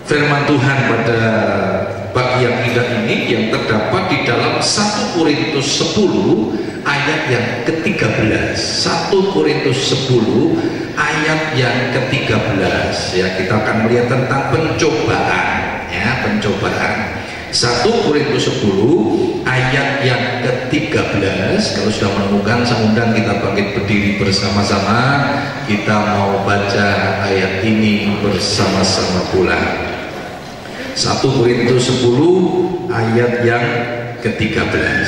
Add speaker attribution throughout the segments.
Speaker 1: firman Tuhan pada pagi yang indah ini yang terdapat di dalam 1 Korintus 10 ayat yang ke-13. 1 Korintus 10 ayat yang ke-13, ya, kita akan melihat tentang pencobaan, ya, pencobaan. 1 Korintus 10 ayat yang ke-13. Kalau sudah menemukan, saya undang kita bangkit berdiri bersama-sama. Kita mau baca ayat ini bersama-sama pula. 1 Korintus 10 ayat yang ke-13.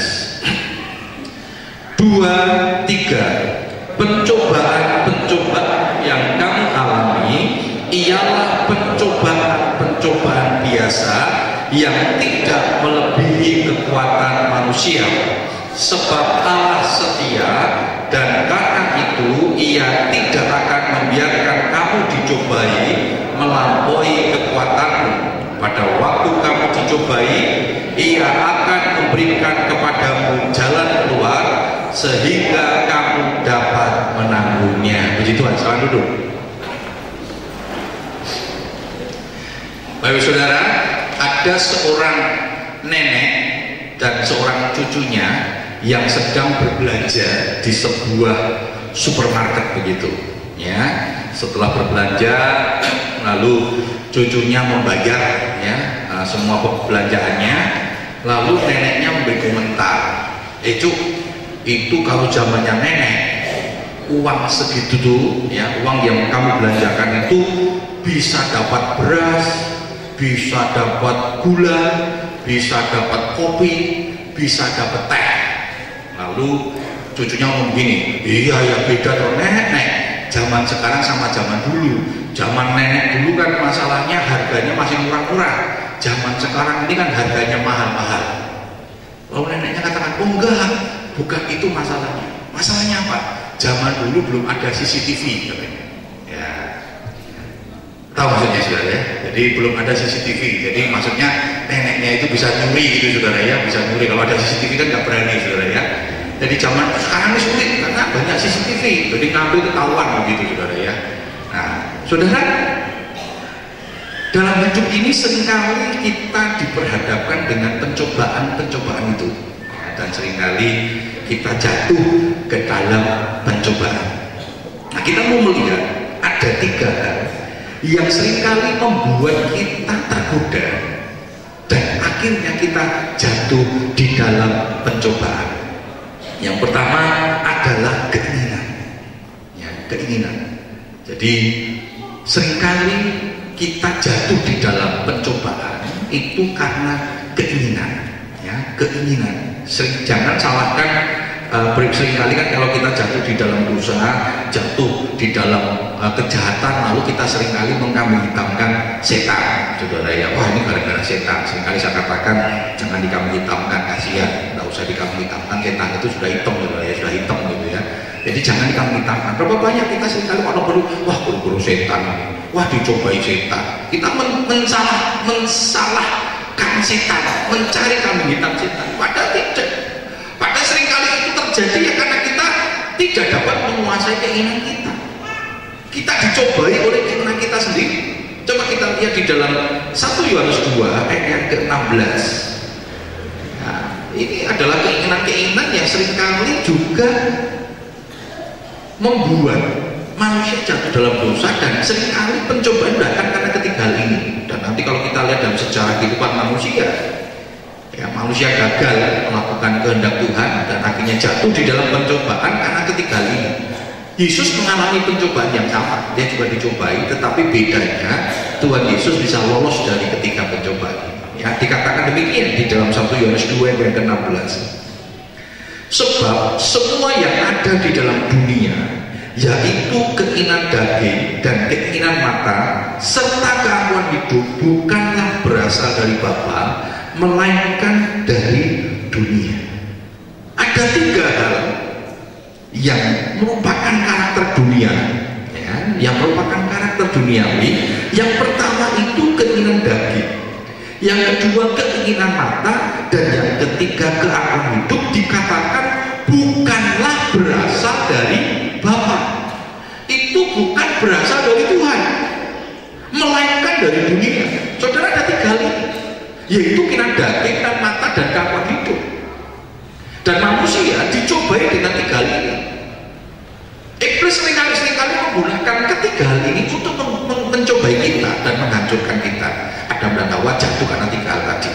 Speaker 1: 2, 3. Pencobaan-pencobaan yang kamu alami ialah pencobaan-pencobaan biasa yang tidak melebihi kekuatan manusia, sebab Allah setia, dan karena itu Ia tidak akan membiarkan kamu dicobai melampaui kekuatanmu. Pada waktu kamu dicobai, Ia akan memberikan kepadamu jalan keluar sehingga kamu dapat menanggungnya. Puji Tuhan, selamat duduk. Bapak saudara, ada seorang nenek dan seorang cucunya yang sedang berbelanja di sebuah supermarket begitu, ya. Setelah berbelanja, lalu cucunya membayar, ya, semua belanjaannya, lalu neneknya memberi komentar, Cuk, itu kalau zamannya nenek, uang segitu tuh, ya, uang yang kamu belanjakan itu bisa dapat beras, bisa dapat gula, bisa dapat kopi, bisa dapat teh. Lalu cucunya ngomong gini, iya ya, beda tuh nenek. Zaman sekarang sama zaman dulu. Zaman nenek dulu kan masalahnya harganya masih murah-murah. Zaman sekarang ini kan harganya mahal-mahal. Lalu neneknya katakan, oh enggak, bukan itu masalahnya. Masalahnya apa? Zaman dulu belum ada CCTV, katanya. Ya, tahu maksudnya saudara, ya? Jadi belum ada CCTV. Jadi maksudnya neneknya itu bisa nyuri gitu saudara, ya, bisa nyuri. Kalau ada CCTV kan nggak berani saudara, ya. Jadi zaman sekarang ini sulit karena banyak CCTV, jadi ngambil ketahuan begitu saudara, ya. Nah saudara, dalam hidup ini seringkali kita diperhadapkan dengan pencobaan-pencobaan itu, ya, dan seringkali kita jatuh ke dalam pencobaan. Nah kita mau melihat ada 3 hal yang seringkali membuat kita tergoda dan akhirnya kita jatuh di dalam pencobaan. Yang pertama adalah keinginan, ya, keinginan. Jadi seringkali kita jatuh di dalam pencobaan itu karena keinginan, ya, keinginan. Jangan salahkan, seringkali kan kalau kita jatuh di dalam dosa, jatuh di dalam kejahatan, lalu kita seringkali mengkambing hitamkan setan, saudara, ya. Wah, ini gara-gara setan. Seringkali saya katakan jangan dikambing hitamkan, kasihan, nggak usah dikambing hitamkan, setan itu sudah hitam, saudara, ya, sudah hitam gitu, ya. Jadi jangan dikambing hitamkan. Berapa banyak kita seringkali kalau perlu, wah guru-guru setan, wah dicobai setan. Kita mensalahkan setan, mencari kambing hitam setan. Padahal tidak. Padahal seringkali itu terjadi ya karena kita tidak dapat menguasai keinginan kita. Kita dicobai oleh keinginan kita sendiri. Coba kita lihat di dalam 1 Yohanes 2 ayat yang ke-16. Nah, ini adalah keinginan-keinginan yang seringkali juga membuat manusia jatuh dalam dosa, dan seringkali pencobaan datang karena ketiga hal ini. Dan nanti kalau kita lihat dalam sejarah kehidupan manusia, ya, manusia gagal melakukan kehendak Tuhan dan akhirnya jatuh di dalam pencobaan karena ketiga hal ini. Yesus mengalami pencobaan yang sama, dia juga dicobai, tetapi bedanya Tuhan Yesus bisa lolos dari ketiga pencobaan. Ya, dikatakan demikian di dalam 1 Yohanes 2 ayat ke-16. Sebab semua yang ada di dalam dunia, yaitu keinginan daging dan keinginan mata serta keangkuhan hidup, bukanlah berasal dari Bapa, melainkan dari dunia. Ada 3 hal yang merupakan karakter dunia, ya, yang merupakan karakter duniawi. Yang pertama itu keinginan daging, yang kedua keinginan mata, dan yang ketiga keangkuhan hidup dikatakan bukanlah berasal dari Bapa. Itu bukan berasal dari Tuhan, melainkan dari dunia. Saudara, ada 3 hal ini, yaitu kinan daging, kinan mata, dan keangkuhan hidup. Dan manusia dicobai dengan 3 hal ini. Iblis seringkali menggunakan ketiga hal ini untuk mencobai kita dan menghancurkan kita. Adam dan Hawa jatuh karena 3 hal tadi.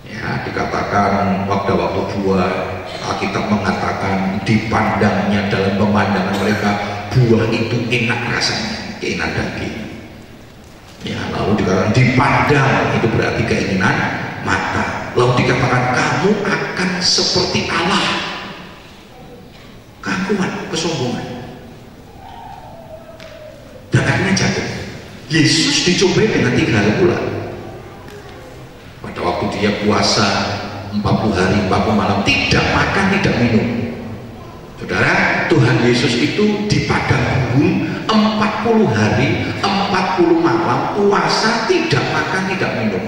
Speaker 1: Ya, dikatakan waktu buah, Alkitab mengatakan dipandangnya, dalam pemandangan mereka buah itu enak rasanya, keinginan daging. Ya, lalu dikatakan dipandang, itu berarti keinginan mata. Lalu dikatakan kamu akan seperti Allah, keangkuhan, kesombongan. Dan akhirnya jatuh. Yesus dicobai dengan 3 hal pula. Pada waktu dia puasa 40 hari 40 malam, tidak makan tidak minum. Saudara, Tuhan Yesus itu di padang gurun 40 hari 40 malam puasa, tidak makan tidak minum.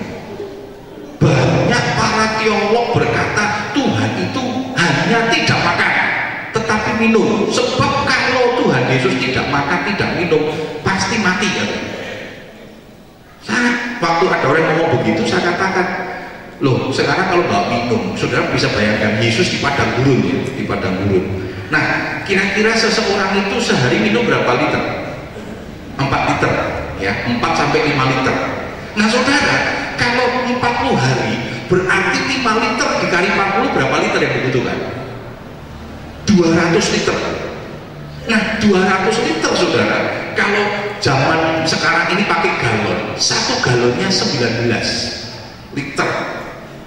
Speaker 1: Banyak para teolog berkata Tuhan itu hanya tidak makan tetapi minum, sebab kalau Tuhan Yesus tidak makan tidak minum pasti mati ya. Waktu ada orang ngomong begitu, saya katakan, loh sekarang kalau nggak minum, saudara bisa bayangkan Yesus di padang gurun ya, di padang gurun. Nah, kira-kira seseorang itu sehari minum berapa liter? 4 liter ya, 4 sampai 5 liter. Nah saudara, kalau 40 hari berarti 5 liter dikali 40 berapa liter yang dibutuhkan? 200 liter. Nah 200 liter saudara, kalau zaman sekarang ini pakai galon, 1 galonnya 19 liter.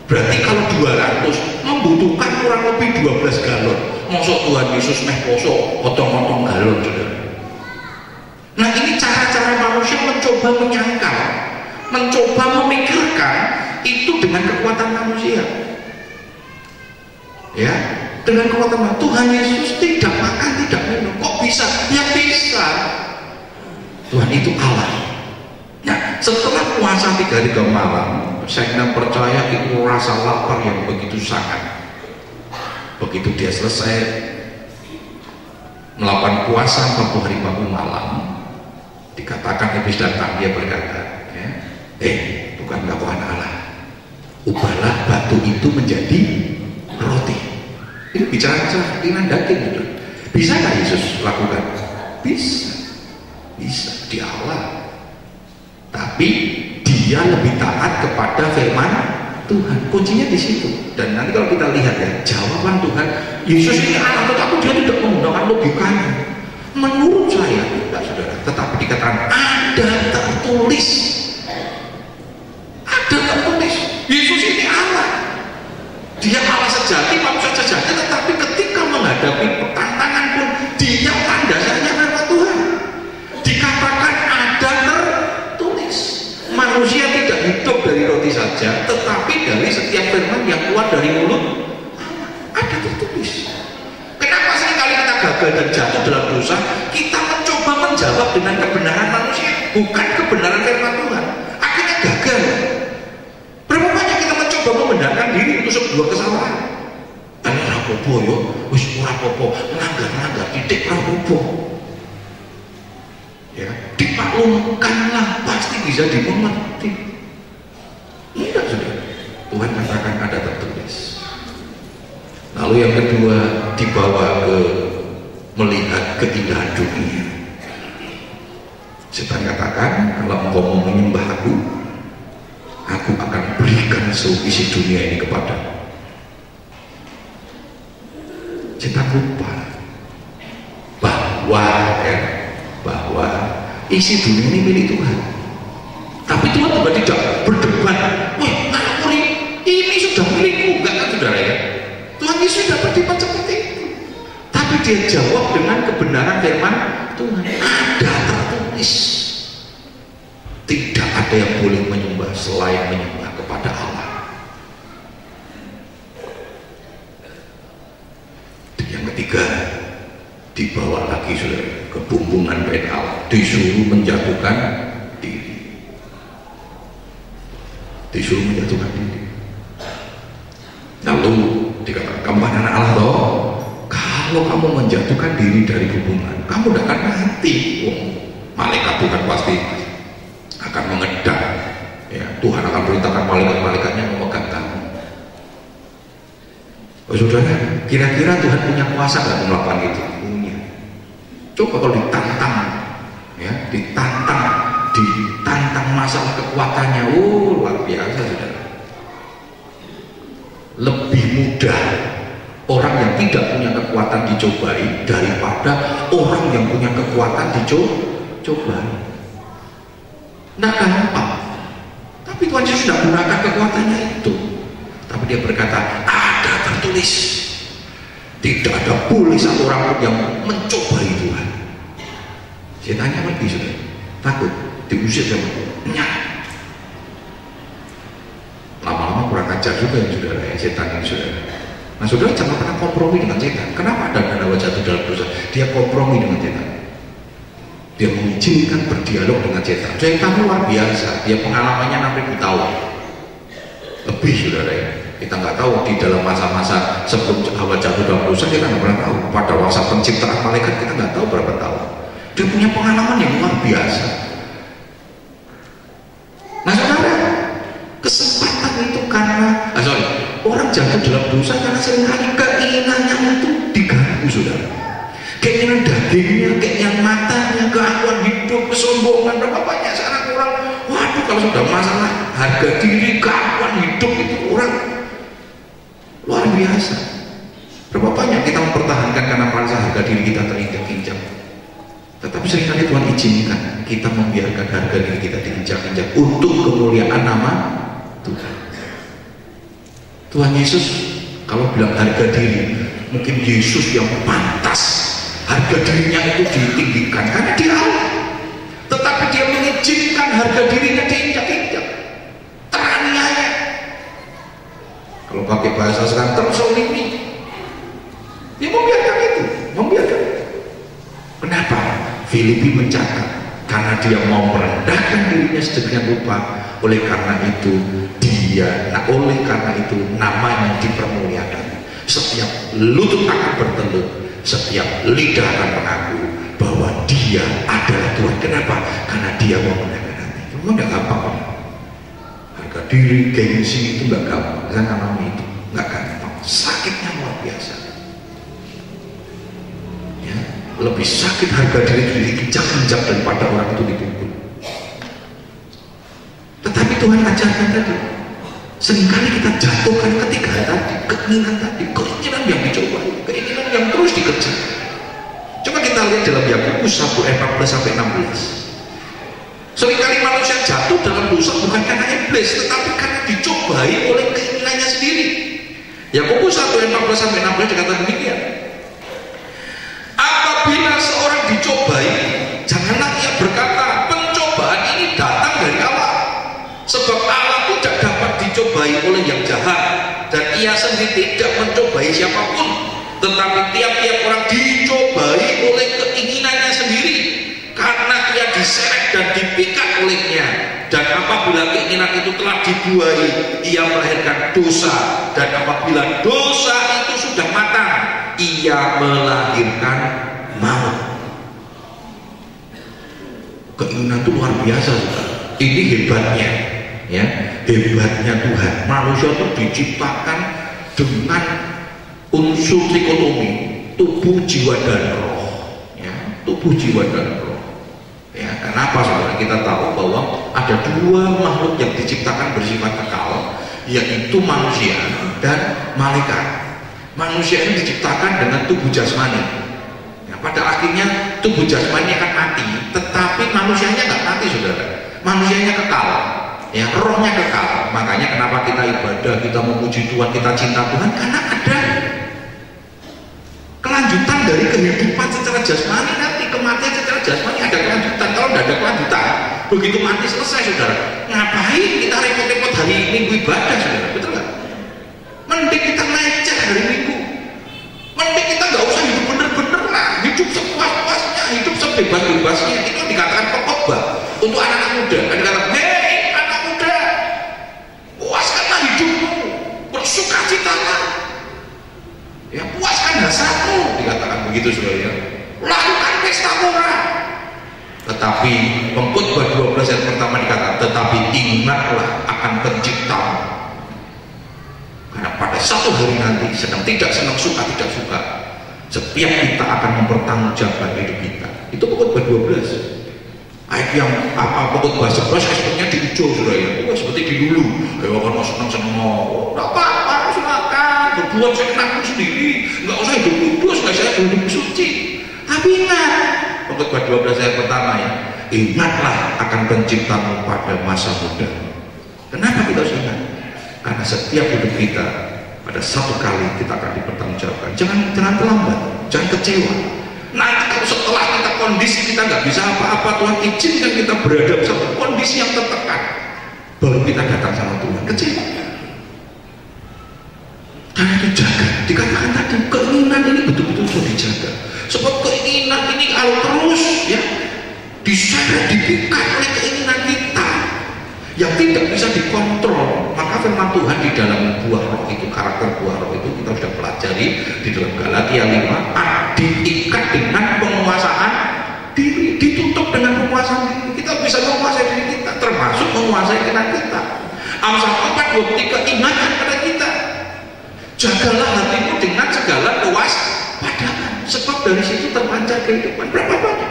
Speaker 1: Berarti kalau 200 membutuhkan kurang lebih 12 galon. Mosok Tuhan Yesus meh poso potong-potong galon saudara. Nah ini cara-cara manusia mencoba menyangkal, mencoba memikirkan itu dengan kekuatan manusia. Ya, dengan kekuatan Tuhan Yesus tidak makan tidak minum, kok bisa? Ya bisa. Tuhan itu Allah. Nah, setelah puasa 3 hari 3 malam, saya percaya itu rasa lapar yang begitu sangat. Begitu dia selesai melakukan puasa 40 hari 40 malam, dikatakan iblis datang, dia berkata, ya, bukankah Tuhan Allah, ubahlah batu itu menjadi roti. Ini bicara keinginan daging gitu. Bisa nggak Yesus lakukan? Bisa, dia Allah. Tapi dia lebih taat kepada firman Tuhan. Kuncinya di situ. Dan nanti kalau kita lihat ya, jawaban Tuhan, Yesus ini Allah, tetapi dia tidak menggunakan logikanya. Menurut saya tidak saudara, tetapi dikatakan ada tertulis. Ada tertulis. Yesus ini Allah. Dia Allah sejati, manusia sejati, tetapi ketika menghadapi tantangan pun dia landasannya firman Tuhan. Dikatakan ada tertulis. Manusia tidak hidup dari roti saja, tetapi dari setiap firman yang keluar dari mulut Allah. Ada tertulis. Kenapa seringkali kita gagal dan jatuh dalam dosa? Kita mencoba menjawab dengan kebenaran manusia, bukan kebenaran firman Tuhan. Akhirnya gagal. Berapa banyak kita mencoba membenarkan diri untuk sebuah kesalahan? Ini rapopo yo, wis rapopo, melanggar titik rapopo. Ya, dimaklumkanlah, pasti bisa dimengerti. Tidak sudah. Tuhan katakan ada tertulis. Lalu yang kedua, dibawa ke melihat keindahan dunia. Setan katakan, kalau engkau mau menyembah aku akan berikan seluruh isi dunia ini kepadamu. Setan lupa bahwa isi dunia ini milik Tuhan. Tapi Tuhan juga tidak berdebat, wah ngawur ini sudah milikku, enggak kan saudara ya. Tuhan Yesus sudah berdebat seperti itu. Tapi dia jawab dengan kebenaran firman Tuhan. Ada tertulis, tidak ada yang boleh menyembah selain menyembah kepada Allah. Yang ketiga, dibawa lagi ke bumbungan bait Allah, disuruh menjatuhkan diri. Disuruh menjatuhkan diri. Lalu dikatakan, kamu anak Allah toh, kalau kamu menjatuhkan diri dari hubungan, kamu tidak akan mati. Malaikat Tuhan pasti akan mengedap, ya, Tuhan akan perintahkan malaikat-malaikatnya memegang kamu. Oh, saudara, kira-kira Tuhan punya kuasa nggak melakukan itu? Punya. Coba kalau ditantang, ya, ditantang masalah kekuatannya, luar biasa, saudara. Lebih mudah orang yang tidak punya kekuatan dicobai daripada orang yang punya kekuatan dicobai. Nah, gampang. Tapi Tuhan Yesus sudah menggunakan kekuatannya itu. Tapi dia berkata, ada tertulis, tidak ada boleh satu orang pun yang mencobai Tuhan. Setannya pergi, sudah takut diusir sama Tuhan. Lama-lama kurang ajar juga yang saudara, ya, setan yang saudara. Nah, saudara jangan pernah kompromi dengan setan. Kenapa ada Anda jatuh dalam dosa? Dia kompromi dengan setan. Dia mengizinkan berdialog dengan setan. Setan luar biasa. Dia pengalamannya 6.000 tahun lebih, saudara, ya. Kita nggak tahu di dalam masa-masa sebelum Hawa jatuh dalam dosa, kita nggak pernah tahu. Pada masa penciptaan malaikat kita nggak tahu berapa tahun. Dia punya pengalaman yang luar biasa. Nah, saudara, kesempatan itu karena orang jatuh dalam dosa karena seringkali keinginannya itu diganggu, saudara. Keinginan dagingnya, keinginan matanya, keangkuhan hidup, kesombongan, berapa banyak sekarang orang, waduh, kalau sudah masalah harga diri, keangkuhan hidup itu orang luar biasa. Berapa banyak kita mempertahankan karena merasa harga diri kita terinjak-injak. Tetapi seringkali Tuhan izinkan kita membiarkan harga diri kita diinjak-injak untuk kemuliaan nama Tuhan. Tuhan Yesus kalau bilang harga diri, mungkin Yesus yang pantas harga dirinya itu ditinggikan karena dia Allah. Tetapi dia mengizinkan harga dirinya diinjak-injak, teraniaya. Kalau pakai bahasa sekarang, tersolimi. Dia membiarkan itu, membiarkan. Kenapa? Filipi mencatat, karena dia mau merendahkan dirinya sedemikian rupa. Oleh karena itu oleh karena itu namanya dipermuliakan. Setiap lutut akan bertelut, setiap lidah akan mengaku bahwa dia adalah Tuhan. Kenapa? Karena dia mau mendengar hati. Cuma nggak gampang. Harga diri, gengsi itu nggak gampang. Saya namanya itu nggak gampang. Sakitnya luar biasa. Ya, lebih sakit harga diri diinjak-injak daripada orang itu dipukul. Tetapi Tuhan ajarkan tadi, seringkali kita jatuhkan ketiga tadi, keinginan yang dicoba, keinginan yang terus dikejar. Coba kita lihat dalam Yakobus 1:14-16. Seringkali manusia jatuh dalam dosa bukan karena iblis, tetapi karena dicobai oleh keinginannya sendiri. Yakobus 1:14-16 dikatakan demikian. Apabila seorang dicobai, janganlah ia berkata, pencobaan ini datang dari Allah. Sebab Allah tidak dapat dicobai oleh yang jahat, dan ia sendiri tidak mencobai siapapun. Tetapi tiap-tiap orang dicobai oleh keinginannya sendiri, karena ia diseret dan dipikat olehnya. Dan apabila keinginan itu telah dibuai, ia melahirkan dosa. Dan apabila dosa itu sudah matang, ia melahirkan maut. Keinginan itu luar biasa, saudara. Ini hebatnya, ya, hebatnya Tuhan. Manusia itu diciptakan dengan unsur trikotomi, tubuh, jiwa, dan roh. Ya, tubuh, jiwa, dan roh. Ya, kenapa, saudara? Kita tahu bahwa ada dua makhluk yang diciptakan bersifat kekal, yaitu manusia dan malaikat. Manusia ini diciptakan dengan tubuh jasmani. Pada akhirnya tubuh jasmani akan mati, tetapi manusianya nggak mati, saudara. Manusianya kekal, ya, rohnya kekal. Makanya kenapa kita ibadah, kita memuji Tuhan, kita cinta Tuhan, karena ada kelanjutan dari kehidupan secara jasmani. Nanti kematian secara jasmani ada kelanjutan. Kalau tidak ada kelanjutan, begitu mati selesai, saudara. Ngapain kita repot-repot hari Minggu ibadah, saudara? Betul nggak? Mending kita leceh hari Minggu. Mending kita nggak usah hidup bener-bener lah, hidup sepuas-puasnya, hidup sebebas-bebasnya. Itu dikatakan pokok untuk anak-anak muda. Ada kata, hei anak muda, puaskanlah hidupmu, bersukacitalah, ya, puaskan hasratmu, dikatakan begitu, saudara. Lakukan pesta murah. Tetapi Pengkhotbah 12 ayat pertama dikatakan, suatu hari nanti, senang tidak senang, suka tidak suka, setiap kita akan mempertanggungjawabkan hidup kita. Itu pokok 12. Ayat yang apa pokok bahasa sebenarnya di ujung sudah ya, seperti di dulu. Kalau kan mau senang mau, nggak apa-apa, silakan berbuat seenakmu sendiri, nggak usah hidup kudus, nggak usah hidup suci. Tapi ingat, pokok 12 ayat pertama ya, ingatlah akan penciptamu pada masa muda. Kenapa kita harus ingat? Karena setiap hidup kita pada satu kali kita akan dipertanggungjawabkan. Jangan terlambat, jangan kecewa. Nanti kalau setelah kita kondisi kita nggak bisa apa-apa, Tuhan izinkan kita berada satu kondisi yang tertekan, baru kita datang sama Tuhan. Kecewa. Karena itu jaga. Dikatakan tadi keinginan ini betul-betul sudah dijaga. Sebab keinginan ini kalau terus ya diseret, dipikat oleh keinginan kita yang tidak bisa dikontrol, maka firman Tuhan di dalam buah roh itu, karakter buah roh itu kita sudah pelajari di dalam Galatia 5, diikat dengan penguasaan diri, ditutup dengan penguasaan diri. Kita bisa menguasai diri kita, termasuk menguasai keinginan kita. Amsal 4:23 ingatkan pada kita, jagalah hatimu dengan segala kewaspadaan, sebab dari situ terpancar kehidupan. Berapa banyak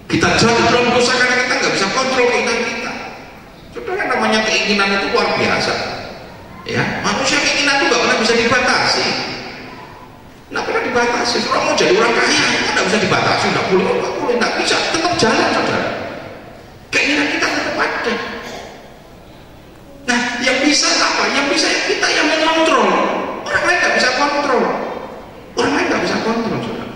Speaker 1: kita jatuh dalam dosa karena kita nggak bisa kontrol keinginan kita. Saudara, namanya keinginan itu luar biasa. Ya, manusia keinginan itu nggak pernah bisa dibatasi. Nggak pernah dibatasi. Kalau mau jadi orang kaya, nggak bisa dibatasi, nggak boleh, nggak bisa, tetap jalan, saudara. Keinginan kita tetap ada. Nah, yang bisa apa? Yang bisa kita yang mengontrol. Orang lain nggak bisa kontrol. Orang lain nggak bisa kontrol, saudara.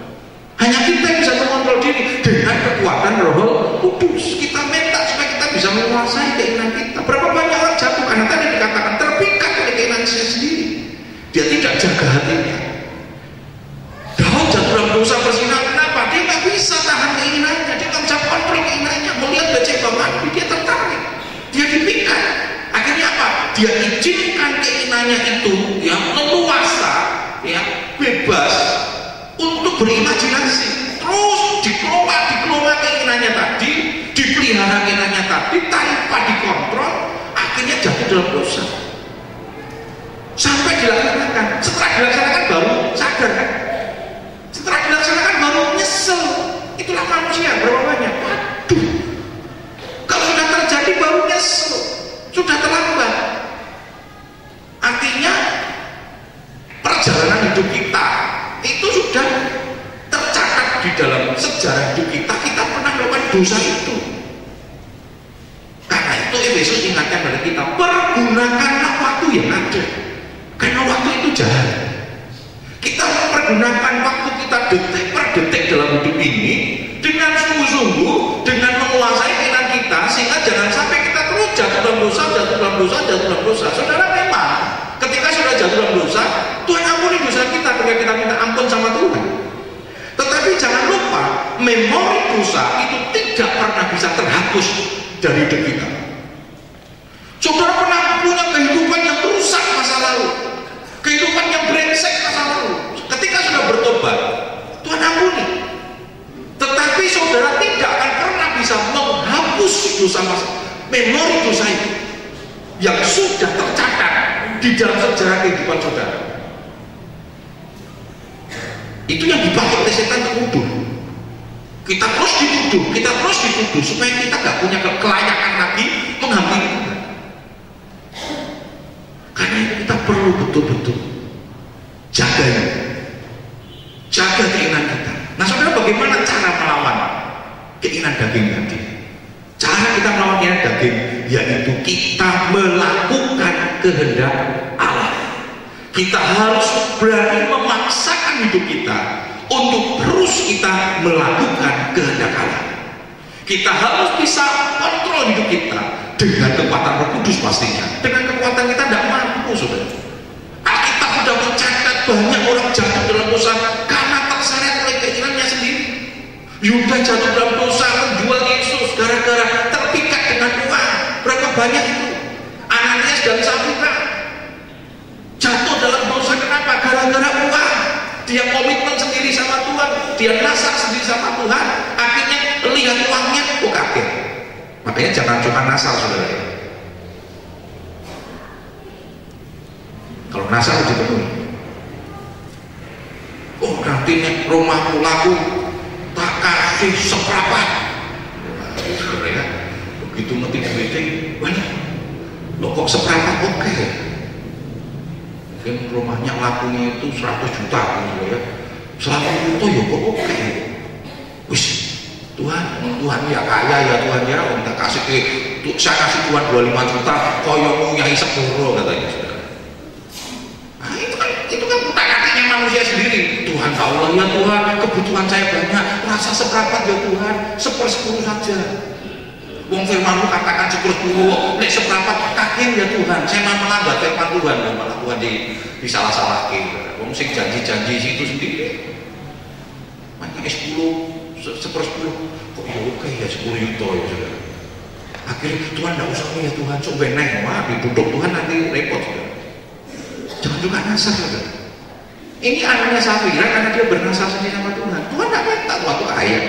Speaker 1: Hanya kita yang bisa mengontrol diri dengan kekuatan Roh Kudus. Kita minta supaya kita bisa menguasai keinginan kita. Berapa banyak orang jatuh karena tadi dikatakan terpikat oleh keinginan saya sendiri. Dia tidak jaga hatinya. Daud jatuh dalam dosa berzina. Kenapa? Dia nggak bisa tahan keinginannya. Dia nggak bisa kontrol keinginannya. Melihat Batsheba mati, dia tertarik. Dia dipikat. Akhirnya apa? Dia izinkan keinginannya itu ya leluasa, ya bebas untuk berimajinasi, terus dikelola keinginannya tadi, dipelihara keinginannya tadi tanpa dikontrol, akhirnya jatuh dalam dosa. Sampai dilaksanakan, setelah dilaksanakan baru sadar kan? Setelah dilaksanakan baru nyesel. Itulah manusia, berapa banyak? Waduh, kalau sudah terjadi baru nyesel, sudah terlambat. Artinya perjalanan hidup kita itu sudah tercatat di dalam sejarah hidup kita. Kita pernah melakukan dosa itu. Karena itu Efesus ingatkan pada kita, pergunakanlah waktu yang ada, karena waktu itu jahat. Kita mempergunakan waktu kita detik per detik dalam hidup ini dengan sungguh-sungguh, dengan menguasai keinginan kita, sehingga jangan sampai kita terus jatuh dalam dosa, jatuh dalam dosa, jatuh dalam dosa. Saudara, memang ketika sudah jatuh dalam dosa, Tuhan ampuni dosa kita ketika kita minta ampun sama Tuhan. Tetapi jangan lupa, memori dosa itu tidak pernah bisa terhapus dari hidup kita. Saudara pernah punya kehidupan yang rusak masa lalu, kehidupan yang brengsek masa lalu. Ketika sudah bertobat, Tuhan ampuni. Tetapi saudara tidak akan pernah bisa menghapus dosa masa, memori dosa itu yang sudah tercatat di dalam sejarah kehidupan saudara. Itu yang dipakai oleh setan untuk nuduh. Kita terus dituduh supaya kita gak punya kelayakan lagi menghampiri Tuhan. Karena itu kita perlu betul-betul jaga keinginan kita. Nah, saudara, bagaimana cara melawan keinginan daging tadi? Cara kita melawan keinginan daging yaitu kita melakukan kehendak Allah. Kita harus berani memaksakan hidup kita untuk terus kita melakukan kehendak Allah. Kita harus bisa kontrol hidup kita dengan kekuatan Roh Kudus pastinya. Dengan kekuatan kita tidak mampu, saudara. Alkitab sudah mencatat banyak orang jatuh dalam dosa karena terseret oleh keinginannya sendiri. Yuda jatuh dalam dosa menjual Yesus gara-gara terpikat dengan uang. Berapa banyak itu? Ananias dan Safira jatuh dalam dosa, kenapa? Gara-gara uang. Dia komitmen sendiri sama Tuhan, dia nasar sendiri sama Tuhan, akhirnya lihat uangnya, kok kaget. Makanya jangan cuma nasar, saudara. Kalau nasar dipenuhi. Oh nanti nek rumahku laku tak kasih seprapat. Ya, begitu ngerti duitnya, banyak. Loh kok seprapat oke. Mungkin rumahnya lakunya itu 100 juta gitu ya. 100 juta ya kok oke. Wis Tuhan ya kaya ya Tuhan ya, minta kasih saya kasih Tuhan 25 juta, koyomu nyai sepuro katanya saudara. Nah itu kan utak-atiknya manusia sendiri. Tuhan Allah ya Tuhan, kebutuhan saya banyak, rasa seprapat ya Tuhan, 1/10 saja. Wong firman-Mu katakan 1/10, nek seprapat kaget ya Tuhan. Saya malah melanggar firman Tuhan, malah Tuhan disalah-salahke. Wong sing janji-janji situ sendiri. Makanya 1/10 kok ya oke ya 10 juta ya saudara. Akhirnya Tuhan tidak usah ya Tuhan, coba neng, wah diduduk Tuhan nanti repot saudara. Jangan juga nasar saudara. Ini anaknya Safira karena dia bernasar sendiri sama Tuhan. Tuhan tidak minta waktu kaya.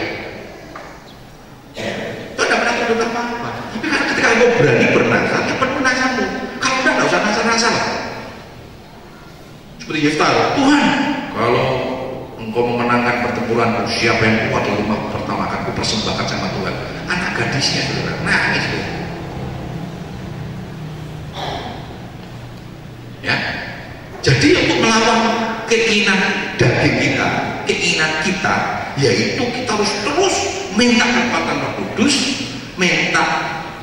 Speaker 1: Tuhan tidak pernah tuntut apa-apa. Tapi ketika engkau berani bernasar, ya penuh nasarmu. Kalau tidak usah nasar-nasar. Seperti Yefta, Tuhan, kalau engkau memenangkan pertempuran, siapa yang kuat di rumah pertama akan kupersembahkan sama Tuhan. Anak gadisnya saudara, nangis ya. Jadi untuk melawan keinginan daging kita, keinginan kita, yaitu kita harus terus minta kekuatan Roh Kudus, minta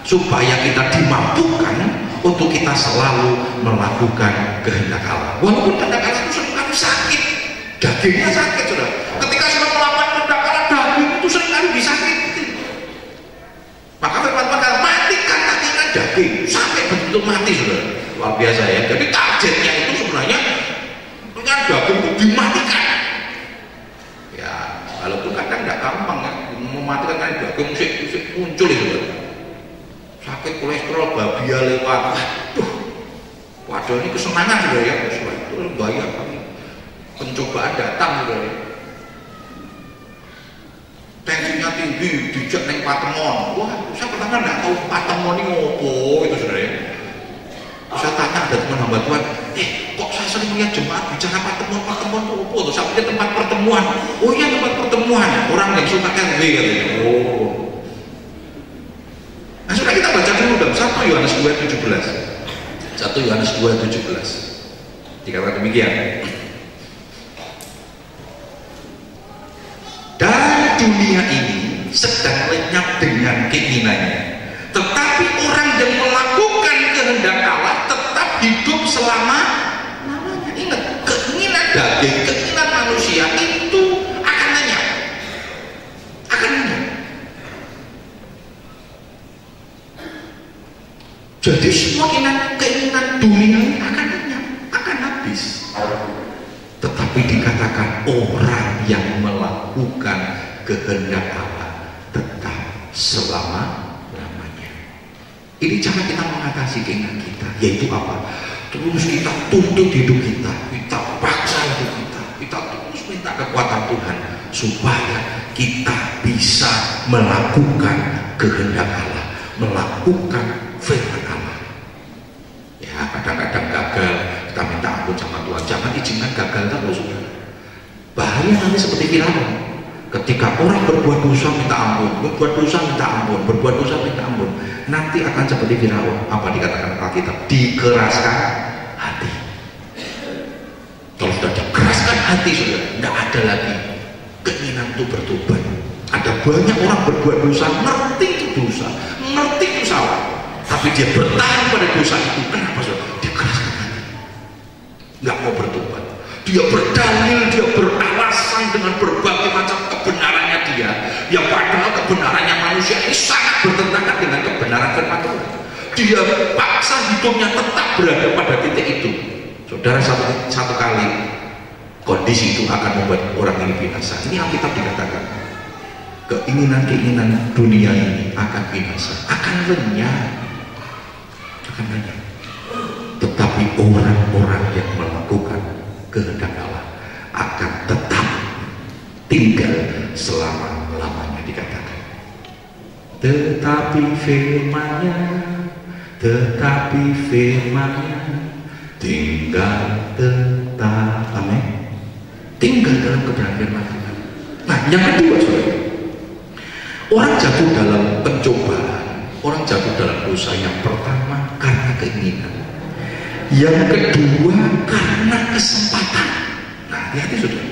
Speaker 1: supaya kita dimampukan untuk kita selalu melakukan kehendak Allah. Walaupun kehendak Allah itu seringkali sakit, dagingnya sakit saudara. Ketika sudah melakukan kehendak Allah, daging itu seringkali disakiti. Maka firman Tuhan matikan keinginan daging sampai betul mati saudara. Luar biasa ya. Jadi targetnya itu sebenarnya dengan daging itu dimatikan. Ya, walaupun kadang tidak gampang ya, mematikan kan daging musik muncul itu saudara. Sakit kolesterol babia lewat. Waduh ini kesenangan saudara ya. Itu bahaya kami. Pencobaan datang saudara. Tensinya tinggi, dijak neng Patemon. Wah, saya pertama nggak tahu Patemon ini ngopo itu saudara. Saya tanya ada teman hamba Tuhan, kok saya sering lihat jemaat bicara Patemon itu ngopo? Terus saya punya tempat pertemuan. Oh iya tempat pertemuan. Orang yang suka RW katanya. Oh. Nah sudah kita baca dulu dong 1 Yohanes 2:17. 1 Yohanes 2:17. Dikatakan demikian. Dan dunia ini sedang lenyap dengan keinginannya, tetapi orang yang melakukan kehendak Allah tetap hidup selama-lamanya. Ingat, keinginan daging, keinginan manusia itu akan lenyap, akan lenyap. Jadi semua keinginan dunia ini akan lenyap, akan habis. Tetapi dikatakan orang yang melakukan kehendak Allah tetap selama-lamanya. Ini cara kita mengatasi keinginan kita, yaitu apa? Terus kita tuntut hidup kita, kita paksa hidup kita terus minta kekuatan Tuhan supaya kita bisa melakukan kehendak Allah, melakukan firman Allah. Ya kadang-kadang gagal, kita minta ampun sama Tuhan. Jangan izinkan gagal terus. Bahaya nanti seperti Firaun. Ketika orang berbuat dosa minta ampun, berbuat dosa minta ampun, berbuat dosa minta ampun, nanti akan seperti Firaun. Apa dikatakan Alkitab? Dikeraskan hati. Kalau sudah dikeraskan hati sudah tidak ada lagi keinginan untuk bertobat. Ada banyak orang berbuat dosa, ngerti itu dosa, ngerti itu salah, tapi dia bertahan pada dosa itu. Kenapa saudara? Dikeraskan hati, nggak mau bertobat. Dia berdalil, dia beralasan dengan berbagai macam kebenarannya dia, yang padahal kebenarannya manusia ini sangat bertentangan dengan kebenaran firman Tuhan. Dia paksa hidupnya tetap berada pada titik itu. Saudara, satu kali kondisi itu akan membuat orang ini binasa. Ini Alkitab dikatakan keinginan-keinginan dunia ini akan binasa, akan lenyap, akan lenyap. Tetapi orang-orang yang melakukan kehendak Allah akan tetap tinggal selama-lamanya, dikatakan. Tetapi firman-Nya tinggal tetap, amin, tinggal dalam keberanian Tuhan. Nah, yang kedua, saudara, orang jatuh dalam pencobaan, orang jatuh dalam dosa yang pertama karena keinginan, yang kedua karena kesempatan. Nah, hati-hati saudara,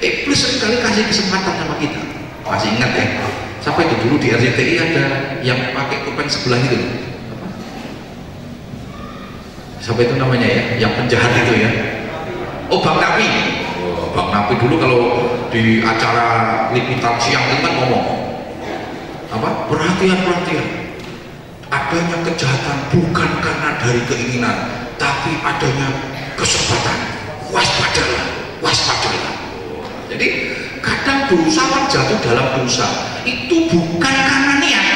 Speaker 1: iblis seringkali kasih kesempatan sama kita. Masih ingat ya, sampai itu dulu di RCTI ada yang pakai topeng sebelah itu, sampai itu namanya ya, yang penjahat itu ya, oh Bang Napi. Oh, Bang Napi dulu kalau di acara liputan siang itu kan ngomong apa, perhatian, adanya kejahatan bukan karena dari keinginan, tapi adanya kesempatan. Waspadalah. Jadi kadang dosa, orang jatuh dalam dosa itu bukan karena niat,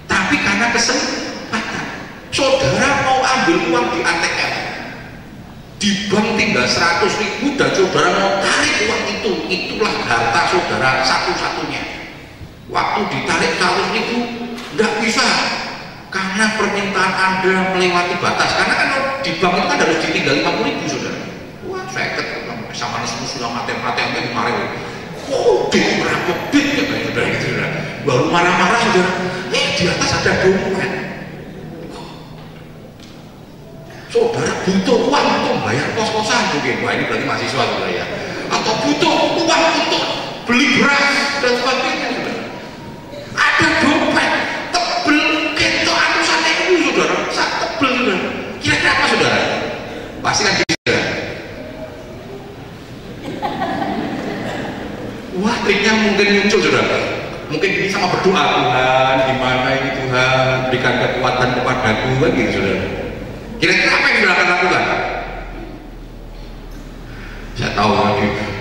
Speaker 1: tapi karena kesempatan. Saudara mau ambil uang di ATM, di bank tinggal 100.000 dan saudara mau tarik uang itu, itulah harta saudara satu-satunya. Waktu ditarik 100.000 nggak bisa karena permintaan Anda melewati batas, karena kan di bank itu kan harus ditinggal 50.000 saudara. Wah, saya ketemu sama sudah ATM itu kemarin, oh dia merampok ya saudara gitu, saudara. Baru marah-marah saudara, di atas ada dompet. Saudara butuh uang untuk bayar kos-kosan mungkin, wah ini berarti mahasiswa saudara ya, atau butuh uang untuk beli beras dan sebagainya saudara. Ada dompet tebel ketok ratusan ribu saudara, sak tebel saudara. Kira-kira apa saudara? Pasti kan gitu saudara. Wah, triknya mungkin muncul saudara. Mungkin ini sama berdoa, Tuhan gimana ini Tuhan, berikan kekuatan kepadaku kan gitu saudara. Kira-kira apa yang saudara akan lakukan? Saya tahu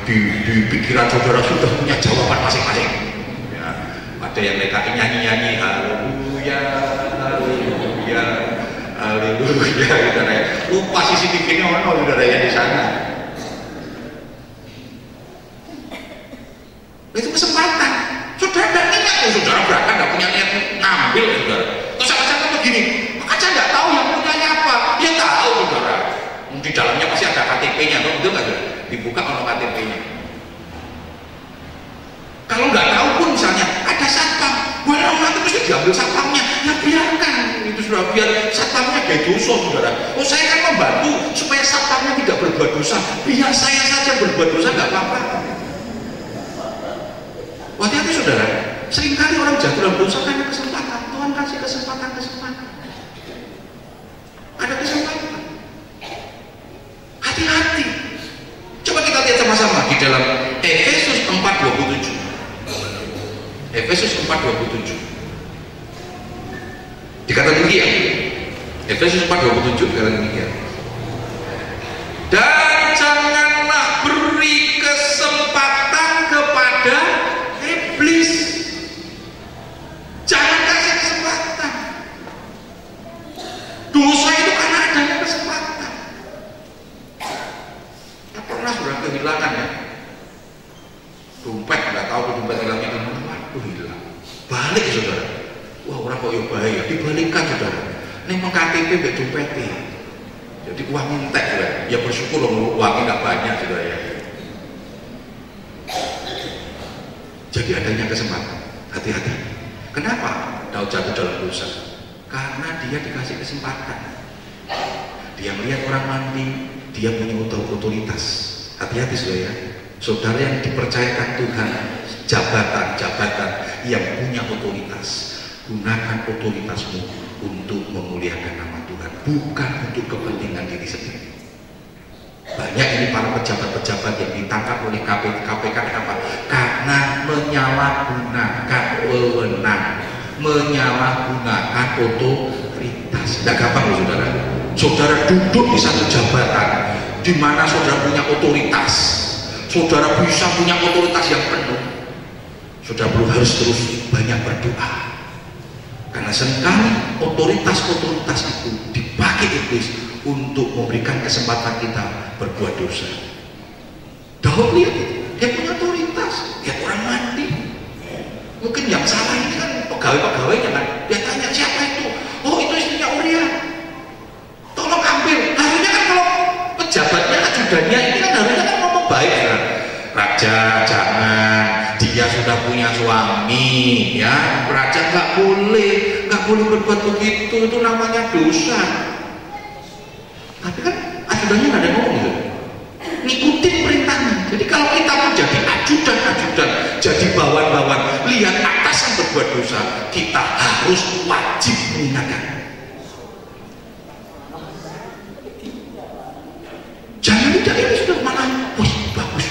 Speaker 1: di pikiran saudara sudah punya jawaban masing-masing ya. Ada yang mereka nyanyi-nyanyi haleluya, haleluya, haleluya saudara ya. Lupa CCTV-nya mana saudara ya di sana. Itu kesempatan. Saudara tidak ingat tuh, saudara berangkat nggak punya niat ngambil saudara. Terus saya begini, aja nggak tahu yang punyanya apa. Ya tahu saudara. Di dalamnya pasti ada KTP-nya, betul nggak saudara? Dibuka kalau KTP-nya. Kalau nggak tahu pun misalnya ada satpam, boleh nanti mesti diambil satpamnya. Ya biarkan itu sudah, biar satpamnya dosa saudara. Oh saya kan membantu supaya satpamnya tidak berbuat dosa. Biar saya saja berbuat dosa nggak apa-apa. Hati-hati saudara, seringkali orang jatuh dalam dosa karena kesempatan. Tuhan kasih kesempatan. Ada kesempatan. Hati-hati. Coba kita lihat sama-sama di dalam Efesus 4:27. Efesus 4:27. Dikatakan demikian. Efesus 4:27 dikatakan demikian. Dan janganlah beri kesempatan kepada iblis. Jangan kasih kesempatan. Dosa itu karena adanya kesempatan. Ya, pernah sudah kehilangan ya dompet, nggak tahu dompet hilangnya di mana, waduh hilang, balik saudara. Wah orang kok ya bahaya, dibalikkan saudara. Ini mau KTP mbak dompetnya, jadi uang entek saudara. Ya bersyukur loh uangnya nggak banyak saudara ya. Jadi adanya kesempatan, hati-hati. Kenapa Daud jatuh dalam dosa? Karena dia dikasih kesempatan. Dia melihat orang mandi, dia punya otoritas. Hati-hati saudara ya. Saudara yang dipercayakan Tuhan jabatan yang punya otoritas, gunakan otoritasmu untuk memuliakan nama Tuhan, bukan untuk kepentingan diri sendiri. Banyak ini para pejabat-pejabat yang ditangkap oleh KPK kenapa? Karena menyalahgunakan wewenang, menyalahgunakan otoritas. Tidak gampang loh saudara. Saudara duduk di satu jabatan di mana saudara punya otoritas, saudara bisa punya otoritas yang penuh. Saudara perlu harus terus banyak berdoa, karena seringkali otoritas itu dipakai iblis untuk memberikan kesempatan kita berbuat dosa. Daud lihat dia punya otoritas, dia orang mandi. Mungkin yang salah ini kan pegawai-pegawainya kan. Dia tanya siapa itu? Oh itu istrinya Uria. Tolong ambil. Hari punya suami, ya raja nggak boleh berbuat begitu, itu namanya dosa. Tapi kan ajudannya nggak ada ngomong gitu, ngikutin perintahnya. Jadi kalau kita mau jadi ajudan, jadi bawan-bawan, lihat atasan berbuat dosa, kita harus wajib mengingatkan. Jangan tidak, ini sudah malah, wih bagus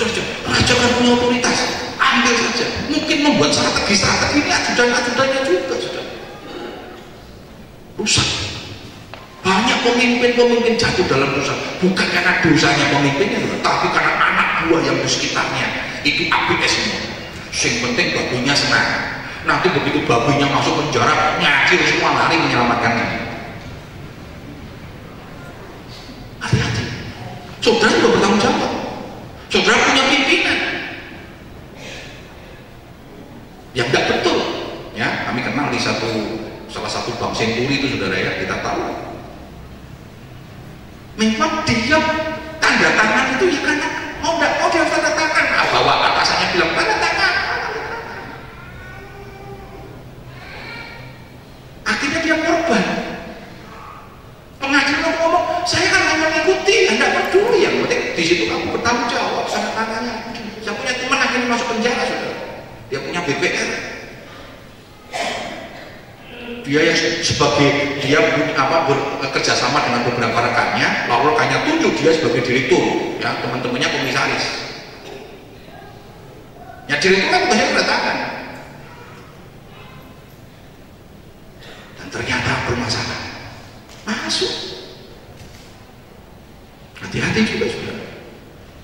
Speaker 1: saja, raja kan punya otoritas, ambil saja. Mungkin membuat strategi ini ajudannya juga sudah rusak. Banyak pemimpin jatuh dalam dosa, bukan karena dosanya pemimpinnya, tapi karena anak buah yang di sekitarnya itu apik semua. Yang penting babunya senang. Nanti begitu babunya masuk penjara, nyakir semua lari menyelamatkan diri. Hati-hati. Saudara juga bertanggung jawab. Saudara punya pimpinan yang tidak betul. Ya, kami kenal di salah satu bank senturi itu, saudara ya, kita tahu. Memang dia tanda tangan itu ya karena mau tidak mau dia tanda tangan. Bahwa atasannya bilang tanda tangan. Akhirnya dia korban. Pengadilan ngomong, saya kan hanya mengikuti, Anda peduli, yang penting di situ kamu bertanggung jawab tanda tangannya. Saya punya teman akhirnya masuk penjara, saudara. Dia punya BPR. Dia yang bekerja sama dengan beberapa rekannya, lalu rekannya tunjuk dia sebagai direktur, ya teman-temannya komisaris. Ya direktur kan banyak berdatangan, dan ternyata bermasalah, masuk. Hati-hati juga sudah.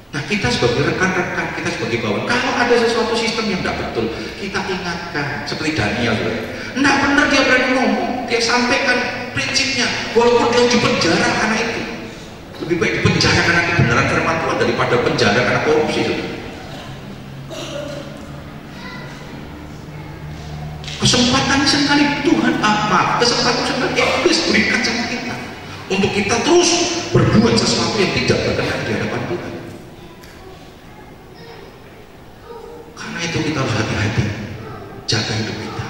Speaker 1: Nah kita sebagai rekan-rekan, kita sebagai bawahan, kalau ada sesuatu sistem yang tidak betul, kita ingatkan. Seperti Daniel, tidak benar dia berani ngomong, dia sampaikan prinsipnya, walaupun dia di penjara karena itu. Lebih baik di penjara karena kebenaran firman Tuhan daripada penjara karena korupsi. Kesempatan sekali Tuhan, kesempatan sekali iblis berikan sama kita untuk kita terus berbuat sesuatu yang tidak berkenan di hadapan Tuhan. Karena itu kita harus hati-hati, jaga hidup kita.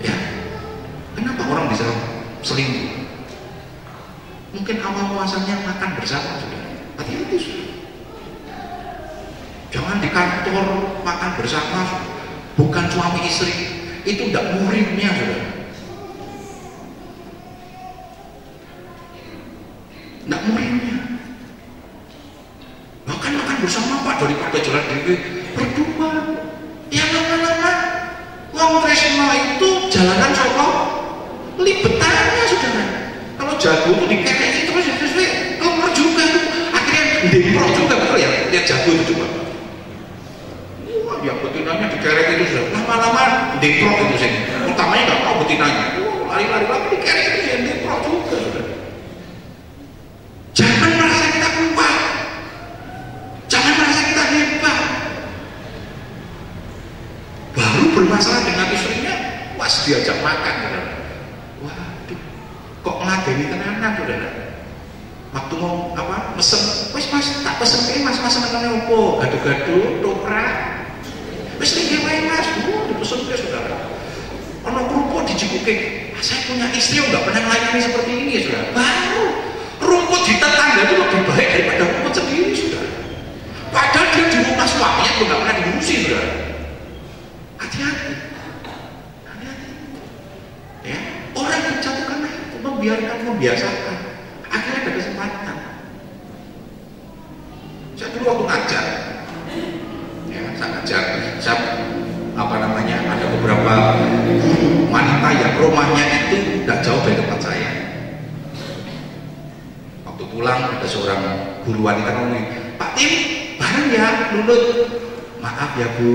Speaker 1: Ya, kenapa orang bisa selingkuh? Mungkin awal muasalnya makan bersama, sudah. Hati-hati, sudah. Jangan di kantor makan bersama, bukan suami istri, itu tidak muridnya, sudah. Tidak muridnya. Makan bersama Pak, daripada jalan dewe berdua. Ya lama-lama wong tresno itu jalanan soko libetannya, saudara. Kalau jago itu dikekeki terus keluar juga itu, akhirnya demprok juga, betul ya, lihat jago itu coba. Wah, ya betinanya dikerek itu sudah lama-lama demprok itu sih. Utamanya nggak mau betinanya, lari-lari lagi dikerek itu sih demprok juga, saudara. Jangan merasa kita kuat, jangan merasa kita hebat. Baru bermasalah dengan istrinya, pas diajak makan, saudara. Waduh, kok ngadeni tenanan, saudara. Waktu mau mesen, wis mas tak pesen ke mas senengane opo? Gado-gado, toprak. Wis iki wae mas, dipesen ke, saudara. Ono kerupuk dijikuke. Saya punya istri yang nggak pernah melayani seperti ini, saudara. Baru rumput di tetangga itu lebih baik daripada rumput sendiri, saudara. Padahal dia di rumah suaminya juga nggak pernah diurusi, saudara. Hati-hati, ya. Orang yang jatuh karena itu membiasakan, akhirnya ada kesempatan. Saya dulu waktu ngajar, ya, saya ada beberapa wanita yang rumahnya itu tidak jauh dari tempat saya. Waktu pulang ada seorang guru wanita ngomong, Pak Tim, bareng ya lulut. Maaf ya Bu,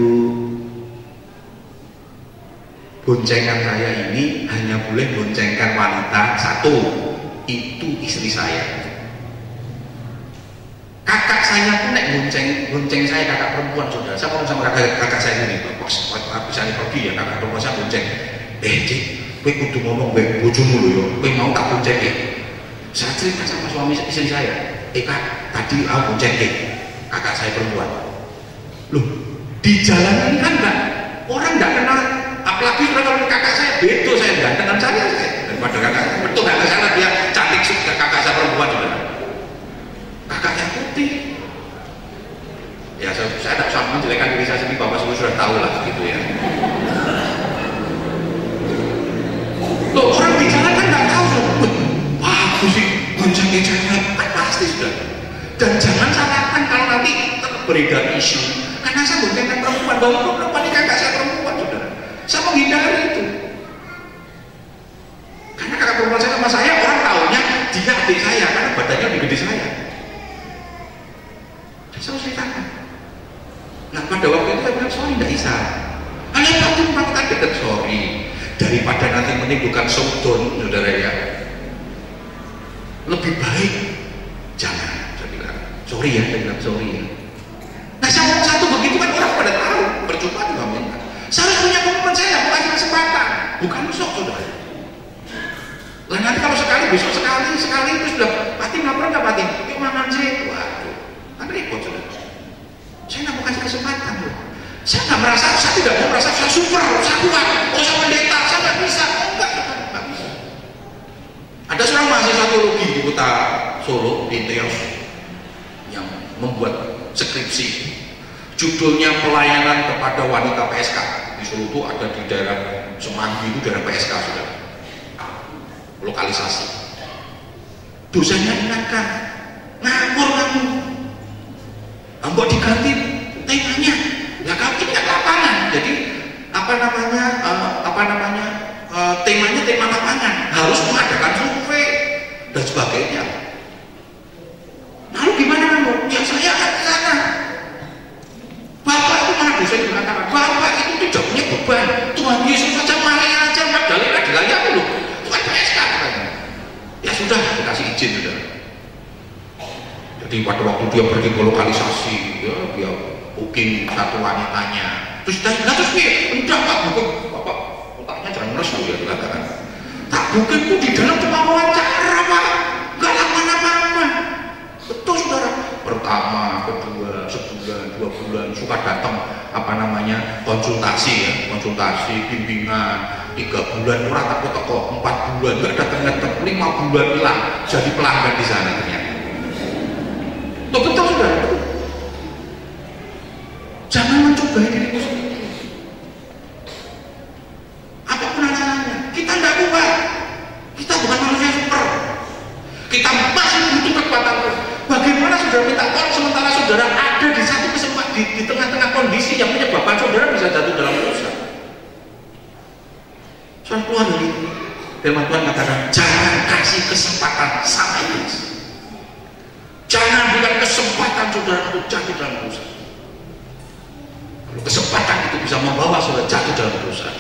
Speaker 1: boncengan saya ini hanya boleh boncengkan wanita satu, itu istri saya. Kakak saya pun bonceng saya, kakak perempuan, saudara. Saya ngomong sama kakak saya ini, pas aku saya pergi ya, kakak perempuan saya bonceng. Cik, kowe kudu ngomong bae bojomu lho ya, kowe mau tak bonceng ya. Saya cerita sama suami istri saya, Kak, tadi aku bonceng kakak saya perempuan. Loh, Di jalan ini kan enggak, orang enggak kenal, apalagi kalau kakak saya beto, saya gantengan saya daripada kakak, betul nggak kesana dia cantik suka kakak saya perempuan juga, kakaknya putih. Ya saya tidak usah menjelekkan diri saya sendiri, bapak sudah tahu lah gitu ya. Loh, orang di jalan kan nggak tahu, bagus sih, boncengin cewek, kan pasti sudah. Dan jangan salahkan kalau nanti beredar isu, karena saya boncengkan perempuan, bahwa perempuan ini kakak saya perempuan sudah. Saya menghindari itu. Karena kakak perempuan saya sama saya, orang tahunya dia adik saya, karena badannya lebih gede saya. Dan saya ceritakan. Nah pada waktu itu saya bilang, sorry tidak bisa. Kalian pasti melakukan dekat, sorry. Daripada nanti menimbulkan showdown, saudara ya, lebih baik jangan. Saya bilang sorry ya, saya bilang sorry ya. Nah saya ngomong satu begitu kan orang pada tahu, percuma juga minta. Saya punya komitmen, saya mau kasih kesempatan, bukan sok saudara. Lah nanti kalau sekali, besok sekali itu sudah pati lapor nggak pati? Yuk mangan sih, waduh, kan repot saudara. Saya nggak mau kasih kesempatan loh. Saya nggak merasa, saya tidak mau merasa saya super, saya kuat, saya pendeta, saya nggak bisa, nggak bisa. Ada seorang mahasiswa teologi di kota Solo, di Teos, yang membuat skripsi, judulnya pelayanan kepada wanita PSK. Di Solo itu ada di daerah Semanggi itu daerah PSK sudah, lokalisasi. Dosennya ingatkan, ngawur kamu, ambok diganti temanya. Ya kamu ini lapangan, jadi temanya tema lapangan, harus mengadakan survei dan sebagainya. Lalu gimana kamu? Ya saya akan ke sana. Bapak itu mana dosen mengatakan, bapak itu tidak punya beban. Tuhan Yesus saja marahnya aja, Magdalena dilayani loh. Itu kan PSK katanya. Ya sudah, dikasih izin sudah. Jadi pada waktu dia pergi ke lokalisasi, ya dia booking satu wanitanya, terus ditanya, terus dia enggak pak booking, bapak otaknya jangan ngeres loh ya dikatakan, tak booking tuh di dalam cuma wawancara pak, nggak lakukan apa-apa. Betul saudara, pertama, kedua, sebulan, 2 bulan suka datang konsultasi, bimbingan, 3 bulan murah teko-teko, 4 bulan nggak datang-datang, 5 bulan hilang, jadi pelanggan di sana ternyata. Tuh betul saudara, betul. Jangan mencobai dirimu sendiri. Apapun alasannya, kita tidak kuat. Kita bukan manusia super. Kita masih butuh kekuatan Tuhan. Bagaimana saudara minta tolong sementara saudara ada di satu kesempatan di tengah-tengah kondisi yang menyebabkan saudara bisa jatuh dalam dosa. Saudara keluar dari firman Tuhan katakan, jangan kasih kesempatan sama iblis. Jangan berikan kesempatan saudara untuk jatuh dalam dosa. Kesempatan itu bisa membawa saudara jatuh dalam dosa.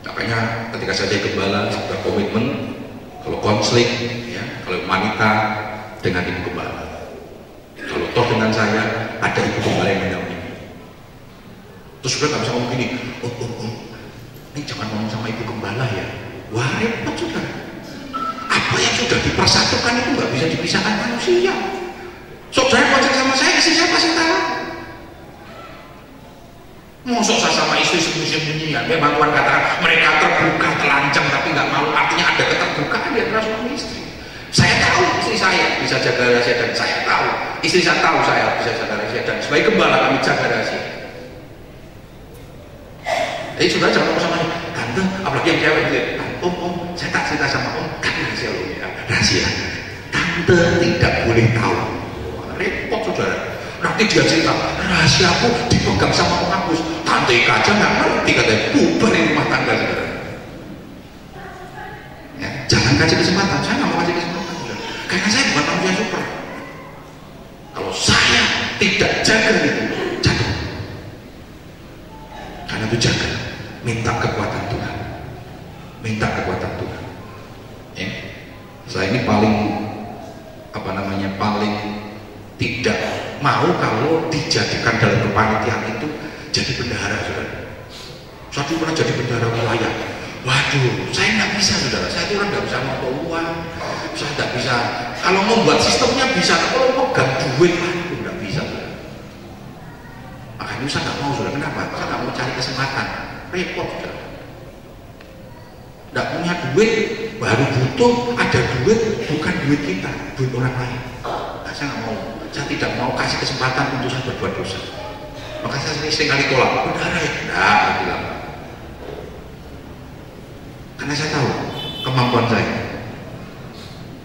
Speaker 1: Makanya ketika saya jadi gembala, saya berkomitmen kalau konseling, ya, kalau wanita dengan ibu gembala, kalau toh dengan saya ada ibu gembala yang mendampingi. Terus sudah nggak bisa ngomong gini, ini jangan ngomong sama ibu gembala ya. Wah repot sudah. Apa yang sudah dipersatukan itu nggak bisa dipisahkan manusia. Saudara kontak sama saya, istri saya pasti tahu. Mosok saya sama istri sembunyi-sembunyian. Memang Tuhan katakan mereka terbuka, telanjang, tapi nggak malu. Artinya ada keterbukaan di antara suami istri. Saya tahu istri saya bisa jaga rahasia, dan saya tahu istri saya tahu saya bisa jaga rahasia, dan sebagai gembala kami jaga rahasia. Jadi saudara jangan ngomong sama saya, tante, apalagi yang cewek gitu. Om, saya tak cerita sama om, kan rahasia loh ya, rahasia. Tante tidak boleh tahu. Repot saudara. Nanti dia cerita, rahasiaku dipegang sama penghapus. Tante Ika aja nggak ngerti, katanya bubar di rumah tangga saudara. Ya, jangan kasih kesempatan. Saya nggak mau kasih kesempatan saudara. Karena saya bukan manusia super. Kalau saya tidak jaga itu, jatuh. Karena itu jaga, minta kekuatan Tuhan, minta kekuatan Tuhan. Ya, saya ini paling tidak mau kalau dijadikan dalam kepanitiaan itu jadi bendahara saudara. Saya pernah jadi bendahara wilayah. Waduh, saya nggak bisa saudara. Saya itu orang nggak bisa mau uang. Saya nggak bisa. Kalau membuat sistemnya bisa, kalau memegang duit, aduh nggak bisa saudara. Makanya saya nggak mau saudara. Kenapa? Saya nggak mau cari kesempatan, repot saudara. Nggak punya duit, baru butuh ada duit, bukan duit kita, duit orang lain. Nah, saya nggak mau, saya tidak mau kasih kesempatan untuk saya berbuat dosa. Maka saya sering kali tolak, benar ya? Nah, saya bilang. Karena saya tahu kemampuan saya.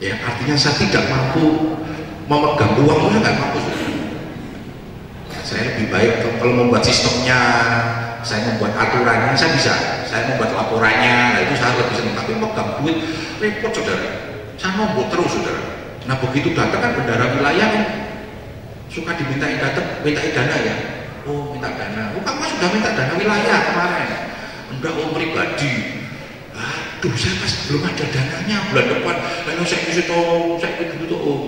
Speaker 1: Ya, artinya saya tidak mampu memegang uang, saya nggak mampu. Ya, saya lebih baik kalau membuat sistemnya, saya membuat aturannya, saya bisa. Saya membuat laporannya, nah itu saya lebih senang. Tapi memegang duit, repot saudara. Saya nombor terus saudara. Nah begitu datang kan bendara wilayah kan, suka dimintain datang, mintain dana ya. Oh minta dana. Oh kamu sudah minta dana wilayah kemarin. Enggak, om pribadi. Aduh saya pas belum ada dananya bulan depan. Lalu saya bisa tahu, saya ingin butuh om.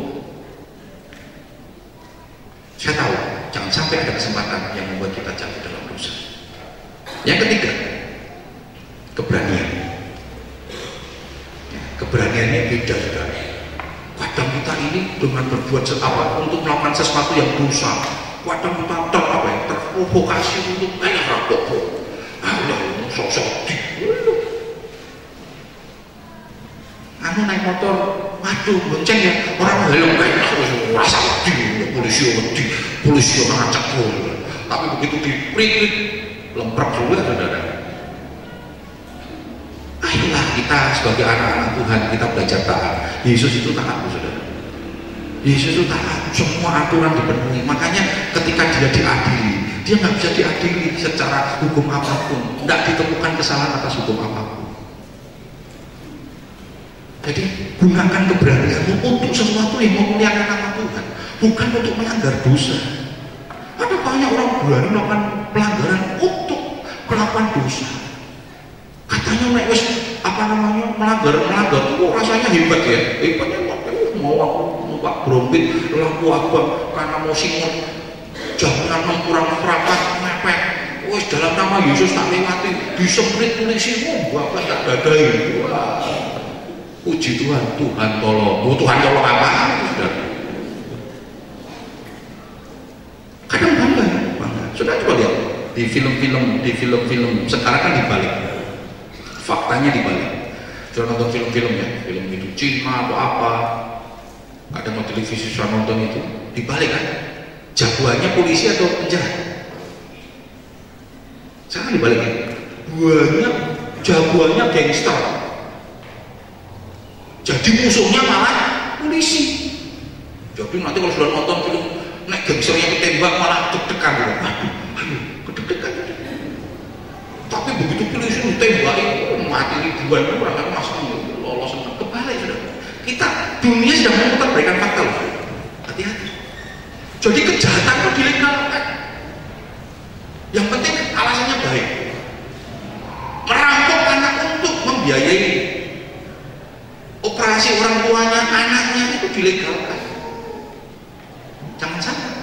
Speaker 1: Saya tahu, jangan sampai ada kesempatan yang membuat kita jatuh dalam dosa. Yang ketiga, keberanian. Ya, keberaniannya beda saudara. Kadang kita ini dengan berbuat apa untuk melakukan sesuatu yang dosa, kadang kita terprovokasi untuk kayak rampok. Sosok di anu naik motor, waduh bonceng ya, orang helm kayak rasa wedi, polisi orang acak. Tapi begitu diperintit lemprek juga saudara. Ayolah kita sebagai anak-anak Tuhan, kita belajar taat. Yesus itu taat saudara. Yesus itu taat, semua aturan dipenuhi. Makanya ketika dia diadili, dia nggak bisa diadili secara hukum apapun, nggak ditemukan kesalahan atas hukum apapun. Jadi gunakan keberanianmu untuk sesuatu yang memuliakan nama Tuhan, bukan untuk melanggar dosa. Ada banyak orang berani melakukan pelanggaran untuk melakukan dosa. Katanya nek wis melanggar itu rasanya hebat ya. Hebatnya mau aku numpak brompit lampu abang karena mau singon jam 6 kurang seperempat mepet. Wis dalam nama Yesus tak lewati, disemprit polisi bapak tak dadai. Wah. Puji Tuhan, Tuhan tolong. Oh, Tuhan tolong apa? Kadang bangga. Sudah coba lihat di film-film sekarang kan dibalik. Faktanya dibalik. Sudah nonton film-film ya, film itu Cina atau apa? Ada mau televisi sudah nonton itu dibalik kan? Jagoannya polisi atau penjahat? Sekarang dibalik ya. Banyak jagoannya gangster. Jadi musuhnya malah polisi. Jadi nanti kalau sudah nonton film, nek gangsternya ditembak malah deg-degan. Aduh, kedeg-degan. Tapi begitu polisi ditembak, mati ribuan orang kan masuk lolos kebalik sudah. Kita dunia sedang memutar berikan fakta loh. Hati-hati. Jadi kejahatan itu dilegalkan. Yang penting alasannya baik. Merampok anak untuk membiayai operasi orang tuanya, anaknya itu dilegalkan. Jangan salah.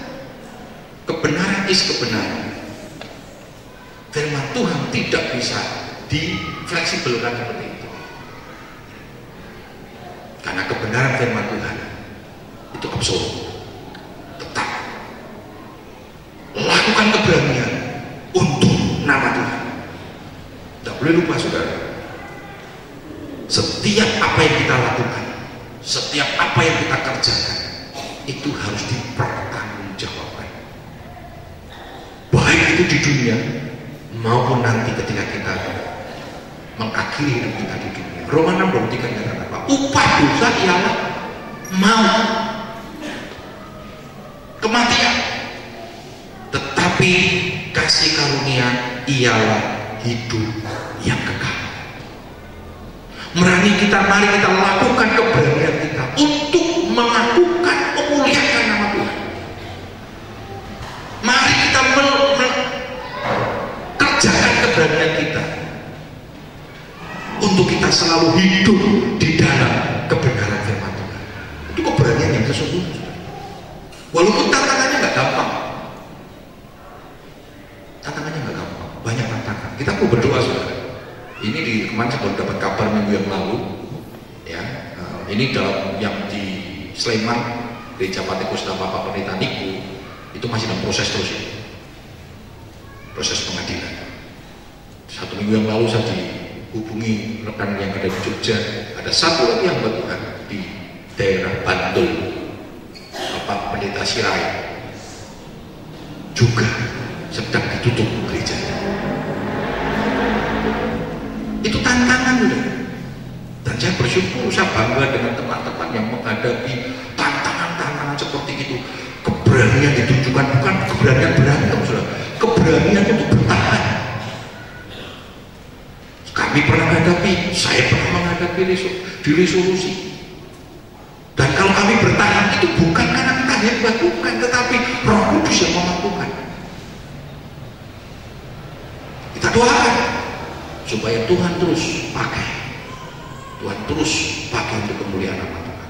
Speaker 1: Kebenaran is kebenaran. Firman Tuhan tidak bisa difleksibelkan seperti itu. Karena kebenaran firman Tuhan itu absolut. Tetap lakukan keberanian untuk nama Tuhan. Tidak boleh lupa saudara. Setiap apa yang kita lakukan, setiap apa yang kita kerjakan, itu harus dipertanggungjawabkan. Baik itu di dunia maupun nanti ketika kita mengakhiri hidup kita di dunia. Roma 6:23 nyatakan apa? Upah dosa ialah maut, kematian. Tetapi kasih karunia ialah hidup yang kekal. Mari kita lakukan keberanian kita untuk melakukan memuliakan nama Tuhan. Mari kita kerjakan keberanian kita untuk kita selalu hidup di dalam kebenaran firman Tuhan. Itu keberanian yang sesungguhnya. Walaupun tantangannya nggak gampang, banyak tantangan. Kita perlu berdoa saudara. Ini di kemarin saya baru dapat kabar minggu yang lalu, ya. Ini dalam yang di Sleman gereja Pantekosta Bapak Pendeta Niku itu masih dalam proses terus ya. Proses pengadilan. 1 minggu yang lalu saya dihubungi rekan yang ada di Jogja, ada satu lagi yang Tuhan di daerah Bantul, Bapak Pendeta Sirai juga sedang ditutup gerejanya. Itu tantangan udah. Dan saya bersyukur, saya bangga dengan teman-teman yang menghadapi tantangan-tantangan seperti itu. Keberanian ditunjukkan, bukan keberanian berantem, saudara. Keberanian untuk bertahan. Kami pernah menghadapi, saya pernah menghadapi di resolusi. Dan kalau kami bertahan itu bukan karena kita hebat, bukan, tetapi Roh Kudus yang memampukan. Kita doakan supaya Tuhan terus pakai, Tuhan terus pakai untuk kemuliaan nama Tuhan.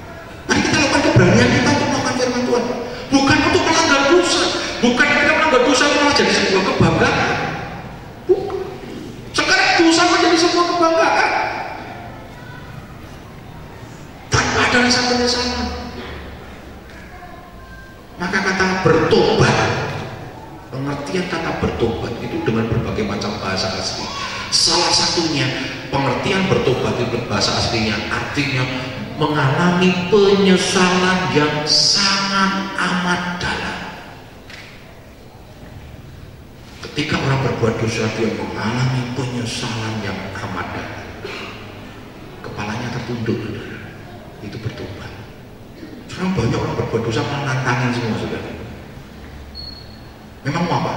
Speaker 1: Mari kita lakukan keberanian kita untuk melakukan firman Tuhan, bukan untuk melanggar dosa, bukan kita melanggar dosa malah jadi sebuah kebanggaan. Bukan. Sekarang dosa menjadi sebuah kebanggaan tanpa ada rasa penyesalan. Maka kata bertobat, pengertian kata bertobat itu dengan berbagai macam bahasa asli. Salah satunya pengertian bertobat itu bahasa aslinya artinya mengalami penyesalan yang sangat amat dalam. Ketika orang berbuat dosa dia mengalami penyesalan yang amat dalam, kepalanya tertunduk, itu bertobat. Sekarang banyak orang berbuat dosa menantangin semua, saudara. Memang mau apa?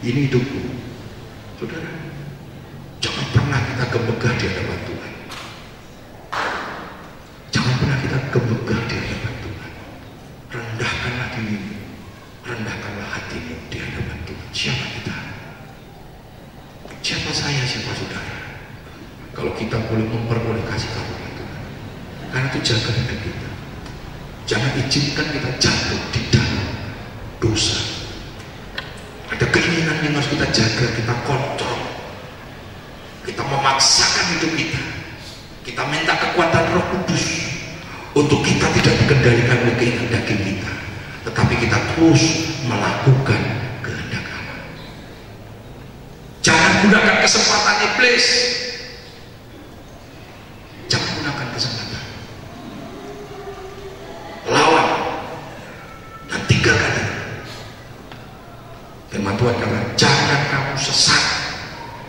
Speaker 1: Ini hidupku, saudara. Jangan pernah kita gemegah di hadapan Tuhan. Jangan pernah kita gemegah di hadapan Tuhan. Rendahkanlah dirimu, rendahkanlah hatimu di hadapan Tuhan. Siapa kita? Siapa saya, siapa saudara? Kalau kita boleh memperoleh kasih karunia Tuhan, karena itu jaga hidup kita. Jangan izinkan kita jatuh di dalam dosa. Ada keinginan yang harus kita jaga, kita kontrol. Kita memaksakan hidup kita. Kita minta kekuatan Roh Kudus untuk kita tidak dikendalikan oleh keinginan daging kita, tetapi kita terus melakukan kehendak Allah. Jangan gunakan kesempatan iblis. Jangan gunakan kesempatan. Lawan dan tinggalkan itu. Firman Tuhan kata, jangan kamu sesat.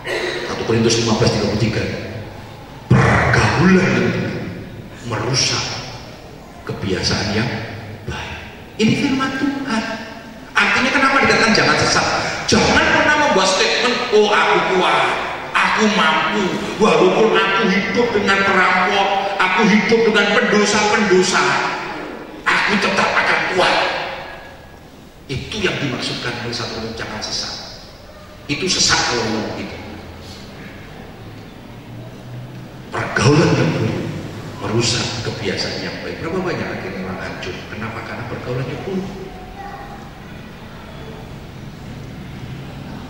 Speaker 1: 1 Korintus 15:33. Pergaulan yang merusak kebiasaan yang baik. Ini firman Tuhan. Artinya kenapa dikatakan jangan sesat? Jangan pernah membuat statement, oh aku kuat, aku mampu, walaupun aku hidup dengan perampok, aku hidup dengan pendosa-pendosa, aku tetap akan kuat. Itu yang dimaksudkan oleh 1 Korintus jangan sesat. Itu sesat kalau ngomong gitu. Pergaulan yang buruk merusak kebiasaan yang baik. Berapa banyak akhirnya orang hancur? Kenapa? Karena pergaulannya buruk.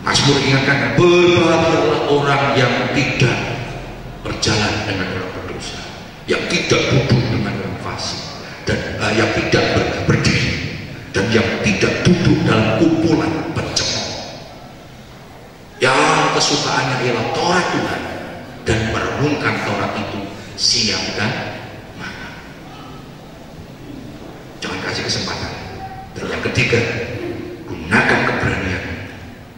Speaker 1: Mazmur ingatkan, berbahagialah orang yang tidak berjalan dengan orang berdosa, yang tidak duduk dengan orang fasik, dan yang tidak berdiri, dan yang tidak duduk dalam kumpulan pencemooh. Yang kesukaannya ialah Taurat Tuhan, dan merenungkan Taurat itu siang dan malam. Jangan kasih kesempatan. Dan yang ketiga, gunakan keberanian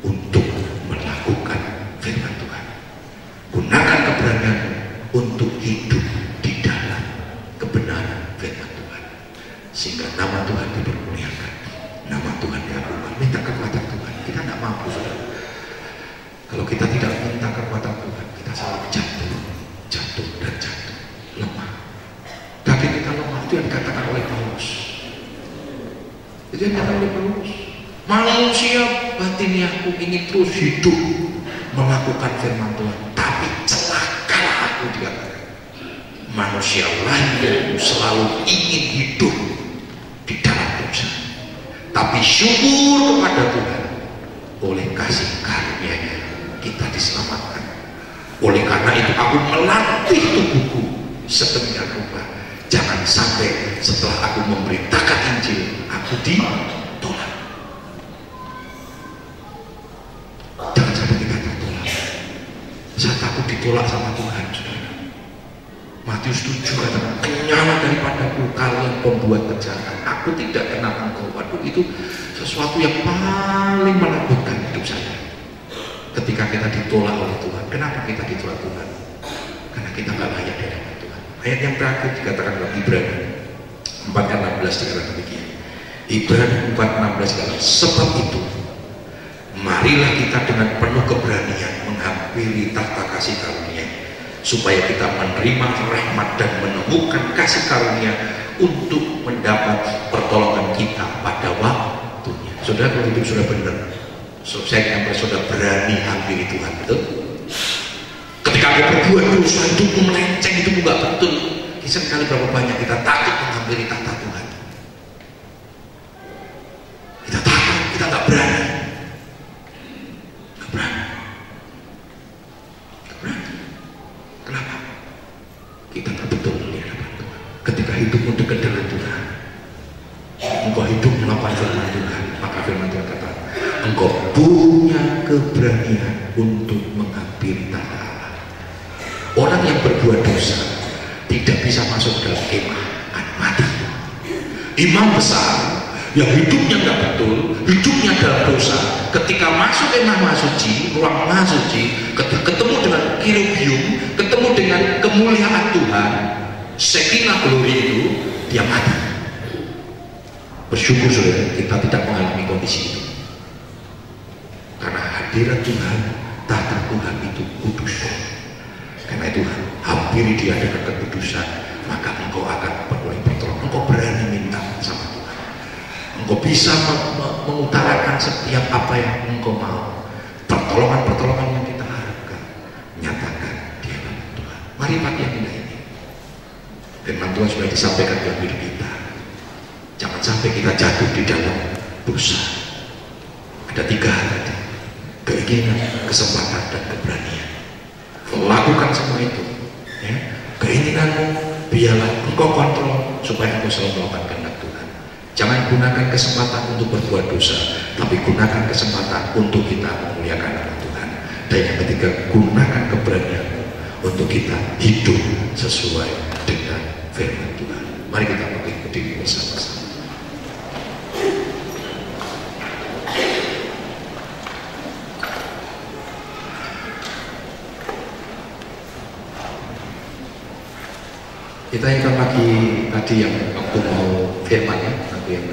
Speaker 1: untuk melakukan firman Tuhan. Gunakan keberanian untuk hidup di dalam kebenaran firman Tuhan, sehingga nama Tuhan dipermuliakan, nama Tuhan diagungkan. Minta kekuatan Tuhan. Kita tidak mampu, saudara. Kalau kita tidak minta kekuatan Tuhan, kita selalu jatuh dan jatuh, lemah. Tapi kita lemah, itu yang dikatakan oleh Paulus. Itu yang dikatakan oleh Paulus. Manusia batiniahku ingin terus hidup melakukan firman Tuhan, tapi celakalah aku, dikatakan. Manusia lain selalu ingin hidup di dalam dosa, tapi syukur kepada Tuhan, oleh kasih karunia-Nya kita diselamatkan. Oleh karena itu aku melatih tubuhku sedemikian rupa Jangan sampai setelah aku memberitakan Injil, aku ditolak. Jangan sampai kita tertolak. Saat aku ditolak sama Tuhan, saudara. Matius 7 katakan, kenyang daripadaku kalian pembuat kejahatan, aku tidak kenal engkau. Waduh, itu sesuatu yang paling menakutkan hidup saya. Ketika kita ditolak oleh Tuhan. Kenapa kita ditolak Tuhan? Karena kita nggak layak di hadapan Tuhan. Ayat yang terakhir dikatakan oleh Ibrani 4:16 dikatakan demikian. Ibrani 4:16 dikatakan, sebab itu marilah kita dengan penuh keberanian menghampiri tahta kasih karunia, supaya kita menerima rahmat dan menemukan kasih karunia untuk mendapat pertolongan kita pada waktunya. Saudara, kalau hidup sudah benar, saya sampai sudah berani hampiri Tuhan, betul? Ketika aku berbuat dosa, hidupku melenceng, hidupku nggak betul. Kisah kali berapa banyak kita takut menghampiri tahta Tuhan. Kita takut, kita nggak berani. Nggak berani. Nggak berani. Kenapa? Kita tak betul di hadapan Tuhan. Ketika hidupmu dekat dengan Tuhan, engkau hidup melakukan firman Tuhan, maka firman Tuhan kata, engkau punya keberanian untuk menghampiri tahta Allah. Orang yang berbuat dosa tidak bisa masuk dalam kemah, akan mati. Imam besar yang hidupnya tidak betul, hidupnya dalam dosa, ketika masuk kemah maha suci, ruang maha suci, ketemu dengan kirubium, ketemu dengan kemuliaan Tuhan, Shekinah glory itu, dia mati. Bersyukur saudara, kita tidak mengalami kondisi itu. Karena hadirat Tuhan, tahta Tuhan itu kudus. Karena itu hampiri dia dengan kekudusan, maka engkau akan beroleh pertolongan. Engkau berani minta sama Tuhan. Engkau bisa mengutarakan setiap apa yang engkau mau. Pertolongan-pertolongan yang kita harapkan, nyatakan di hadapan Tuhan. Mari pagi yang indah ini, firman Tuhan sudah disampaikan dalam hidup kita. Jangan sampai kita jatuh di dalam dosa. Ada 3 hal tadi: keinginan, kesempatan, dan keberanian. Lakukan semua itu, ya. Keinginanmu biarlah engkau kontrol supaya engkau selalu melakukan kehendak Tuhan. Jangan gunakan kesempatan untuk berbuat dosa, tapi gunakan kesempatan untuk kita memuliakan nama Tuhan. Dan yang ketiga, gunakan keberanianmu untuk kita hidup sesuai dengan firman Tuhan. Mari kita berdiri bersama-sama. Kita ingat lagi tadi yang waktu mau firman, ya, nanti yang